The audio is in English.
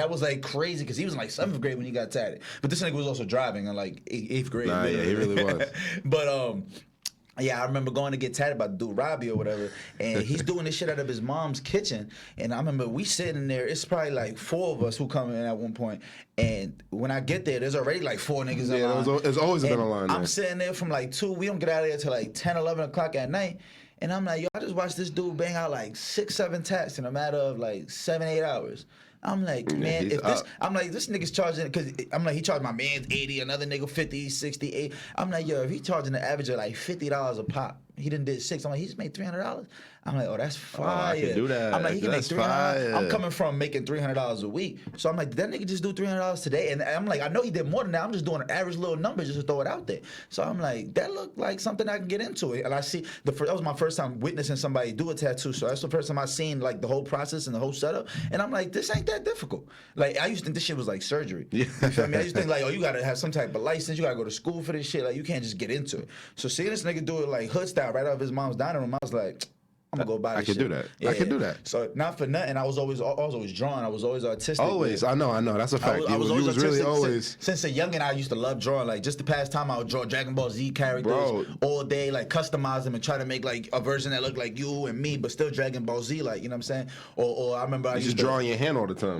That was like crazy because he was in like 7th grade when he got tatted. But this nigga was also driving in like 8th grade. Nah, yeah, he really was. But yeah, I remember going to get tatted by the dude Robbie or whatever, and he's doing this shit out of his mom's kitchen. And I remember we sitting there. It's probably like 4 of us who come in at one point. And when I get there, there's already like 4 niggas in line. There's always been a line. I'm sitting there from like 2. We don't get out of there till like 10, 11 o'clock at night. And I'm like, yo, I just watched this dude bang out like 6, 7 tats in a matter of like 7, 8 hours. I'm like, man, I'm like, this nigga's charging, because I'm like, he charged my man 80, another nigga 50, 68. I'm like, yo, if he charging the average of like $50 a pop, he done did 6. I'm like, he just made $300. I'm like, oh, that's fire. I can do that. I'm like, he can make $300. Fire. I'm coming from making $300 a week. So I'm like, did that nigga just do $300 today? And I'm like, I know he did more than that. I'm just doing an average little number just to throw it out there. So I'm like, that looked like something I can get into it. And I see, that was my first time witnessing somebody do a tattoo. So that's the first time I seen like the whole process and the whole setup. And I'm like, this ain't that difficult. Like, I used to think this shit was like surgery. Yeah. You feel me? I used to think like, oh, you gotta have some type of license. You gotta go to school for this shit. Like, you can't just get into it. So seeing this nigga do it like hood style right out of his mom's dining room, I was like, I'm gonna go buy this shit. I can do that. Yeah, I can do that. So not for nothing, I was always drawing. I was always artistic. Always. I know. That's a fact. I was really always. Since a youngin', I used to love drawing. Like, just the past time, I would draw Dragon Ball Z characters all day, like customize them and try to make like a version that looked like you and me, but still Dragon Ball Z, like, you know what I'm saying? Or I remember I used to draw in your hand all the time.